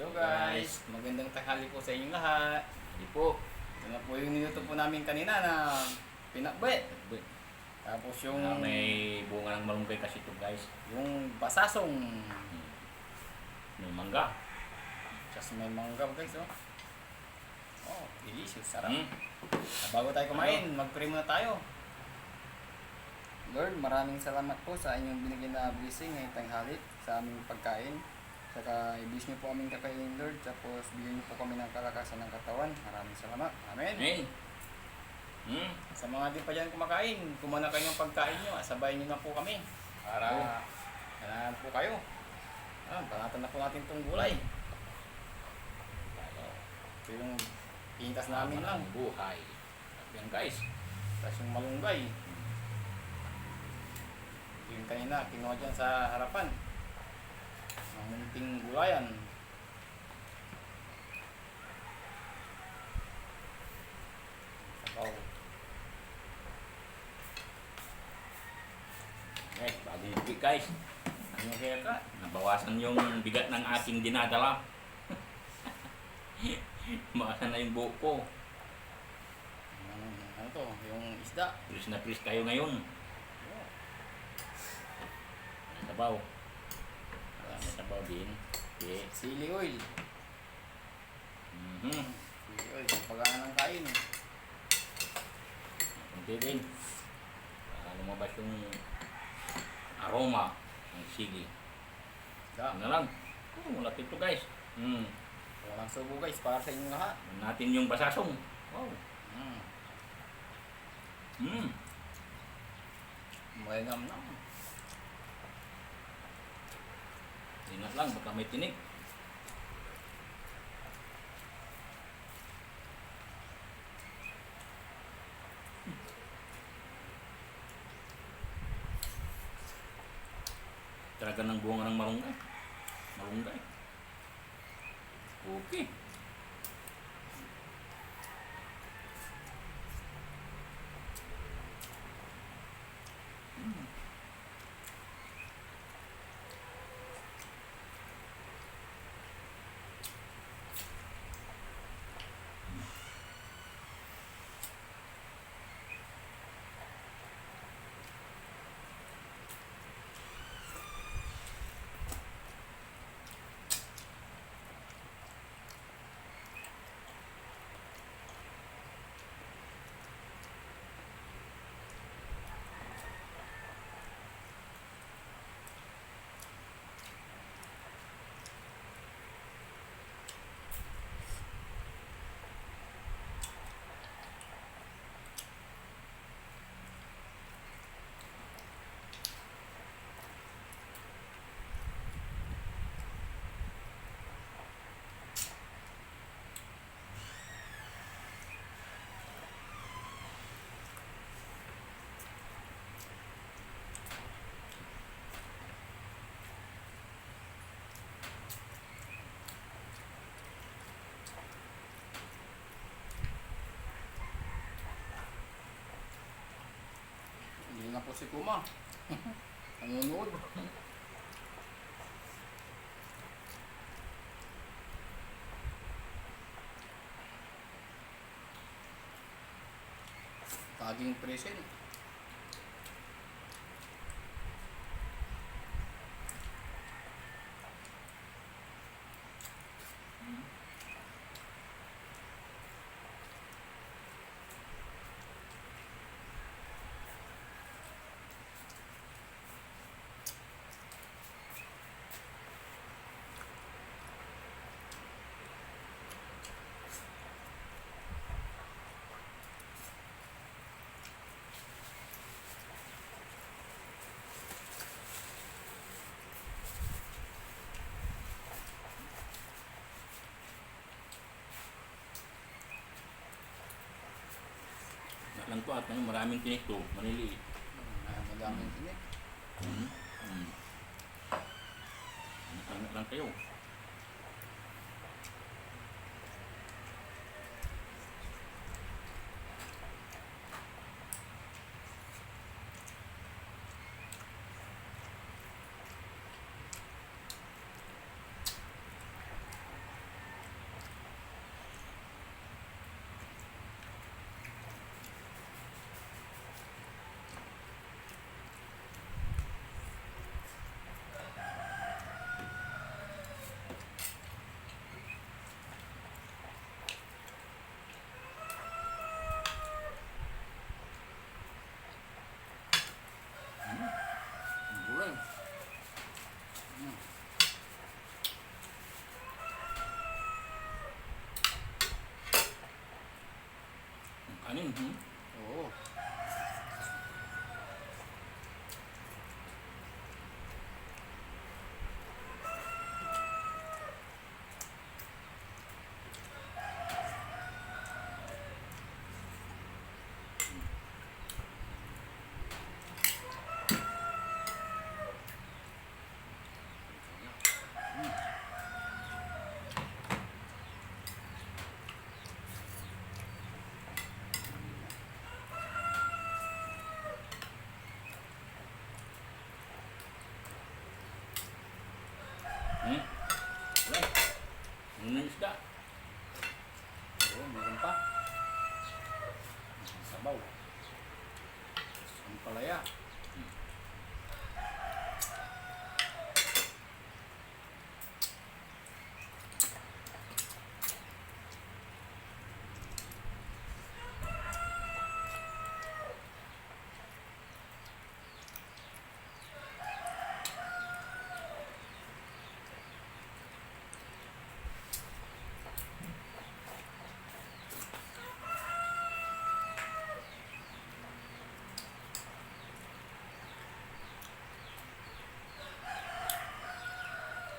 Hello guys, magandang tanghali po sa inyong lahat. Hindi po. Ito na po yung niluto po namin kanina na pinakbet. Tapos yung May bunga ng malunggay kasi ito guys. yung basasong. May mangga. Just may mangga guys, oh. Oh, delicious, sarap. Mm. Bago tayo kumain, mag-pray muna tayo. Lord, maraming salamat po sa inyong binigyan na blessing ngayong tanghali sa aming pagkain. Saka i-bless niyo po aming kakainin, Lord. Tapos bigyan niyo po kami ng kalakasan ng katawan. Maraming salamat. Amen. Amen. Mm. Sa mga di pa dyan kumakain, kumana kayo ng pagkain nyo. Sabayin nyo na po kami. Para kailangan po kayo. Panatan na po natin itong gulay. Ito yung pintas namin lang. Ang buhay. Yan guys. Tapos yung malunggay. Ito yung kanina, kinuha dyan sa harapan. Ang munting gulayan. Sabaw. Guys, bagong bibig guys. Ano kaya ka? Nabawasan yung bigat ng aking dinadala. Maasan na yung buhok ko. Ano to? Yung isda. Please na please kayo ngayon. Sabaw. May sabaw din. Okay. Sili oil. Mm-hmm. Sili oil. Pagana ng kain. Kunti din. Para lumabas yung aroma ng sili. Da. Ano lang. Malapit to guys. Walang subo guys para sa inyong lahat. Natin yung basasong. Wow. Maingam na. Ingat lang, baka may tinik. Talaga ng bunga ng malunggay. Malunggay. Okay. Hindi na po si Kuma. Nanonood. Taging present. Lang to at maraming tinik to. Maniliit. Madaming tinik. Ingat lang kayo. Kanin. Oo. Wala. Ano na yung isda? Oo, meron pa. Sabaw. Sampalaya.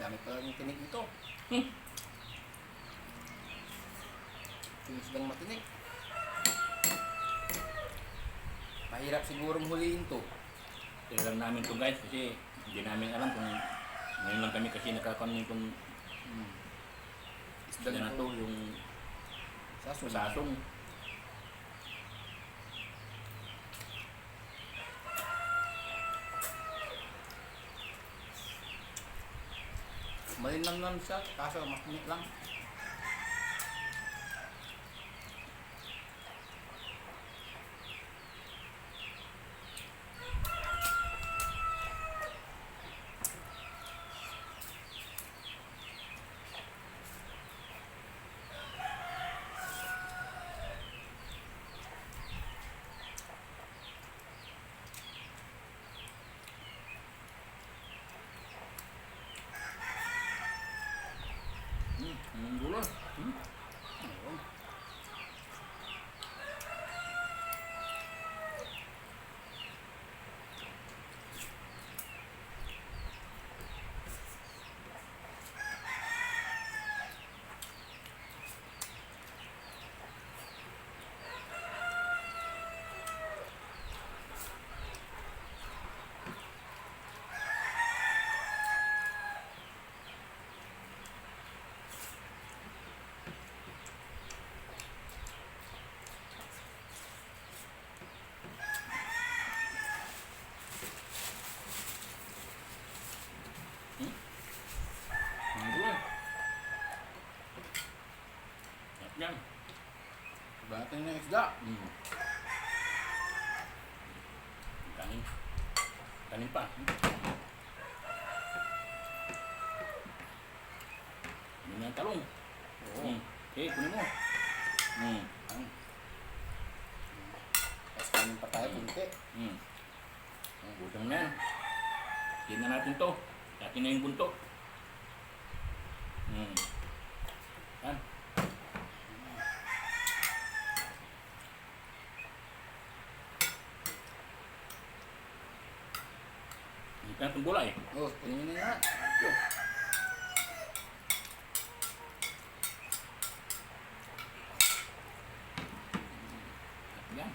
Dami pala yung tinig ito. Yung silang matinig. Mahirap siguro huliin to. Kaya lang namin to guys kasi hindi namin alam kung ngayon lang kami kasi nakakaroon itong isda na to, yung Sasong. sasong. Malinam lang siya, kaso makinig lang. Ang gulo. Ayun. Ang gulo. Yan. Bati na isda. Kanin. Kanin pa. Ano na yung talong? Oo. Okay, kunin mo. Ang. Tapos kanin pa tayo kunti. Butang na yan. Tignan na natin to. Atin na yung bunto. Yan. Hindi ka na itong gulay. Oh, kunin mo na yan. Yo. Yan.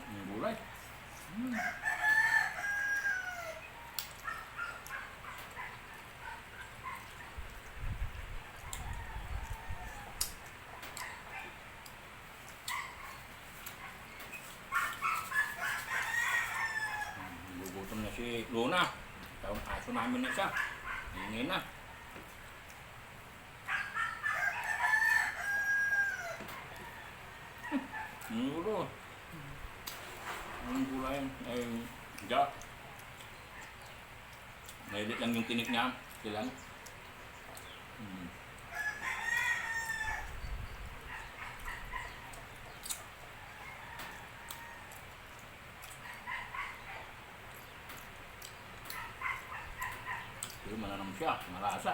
Ang gulay. Gugutom na si Luna. Tawang aso namin na siya. Ingay na. Ang gulo. Ang gulay ay ja. Mahilit lang yung tinik niya. Silang. Pero mananam siya. Malasa.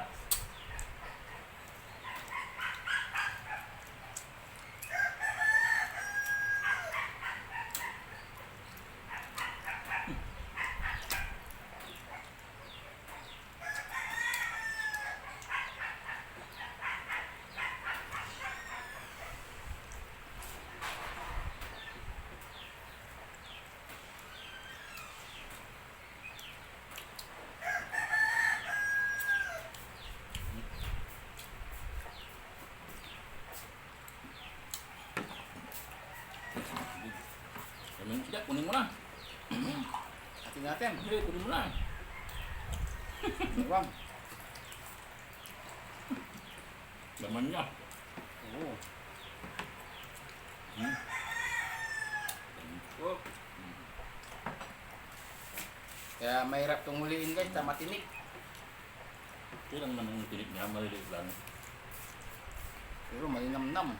Sabi sila, kunin mo na. Atin natin. Hindi, kunin mo na. Iwang. Laman niya. Oo. Oh. Kaya mahirap itong huliin guys, matinik. Ito lang naman yung tinik niya. Malilit lang. Pero malinamnam.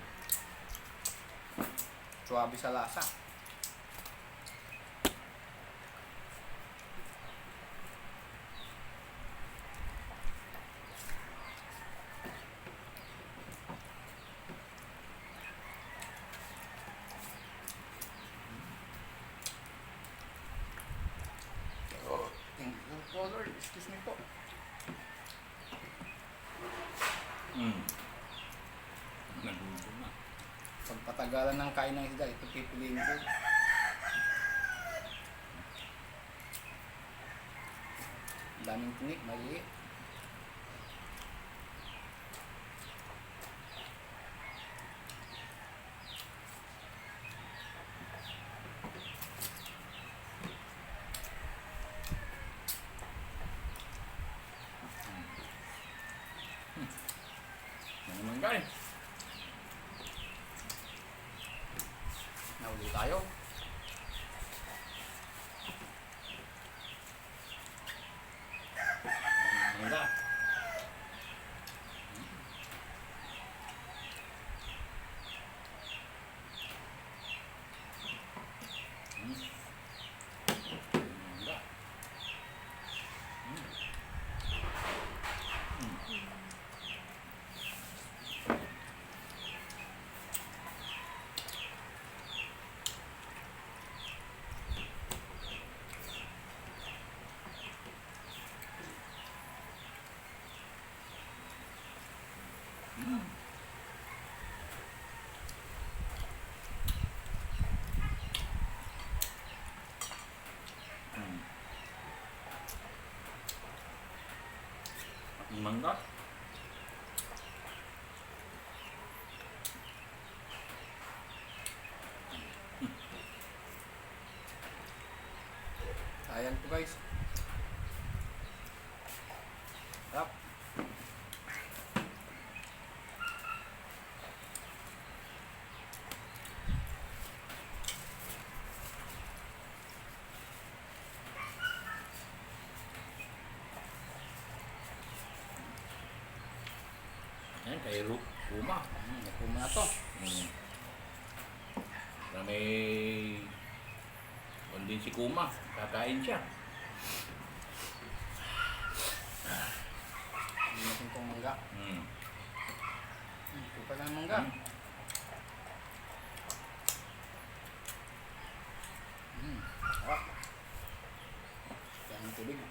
Suwabe sa lasa. Oh, thank you po Lord. Excuse me po. Nagulo na. Pagpatagalan ng kain ng isda, ito pipiliin ko. Daming tinik, maliit. Ano naman guys? Nahuli tayo. Mangga. Mangga. Mangga. Ayan po guys. Sarap. Ayan, kay Ruma. Nakuma na to. Na may din si Kuma. Kakain siya. Hindi natin itong mangga. Hmm. Ito pa lang mangga. Sarap. Yan ang tubig.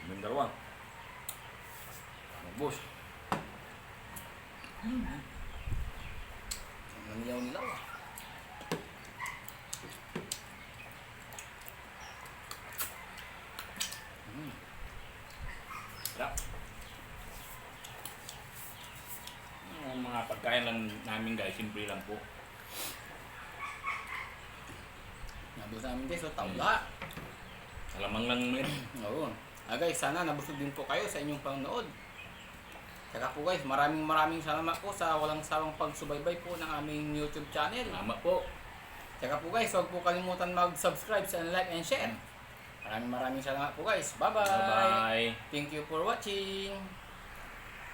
Yung dalawa. Magbus. Nanilaw-nilaw. Sarap. Yung mga pagkain lang namin guys, simple lang po. Nabos namin guys, so tawla. Alamang lang mo yun. Oo. Guys, sana nabusog din po kayo sa inyong panonood. Tsaka po guys, maraming salamat po sa walang sawang pagsubaybay po ng aming YouTube channel. Salamat po. Tsaka po guys, huwag po kalimutan mag-subscribe and like and share. Maraming salamat po guys. Bye-bye. Bye-bye. Thank you for watching.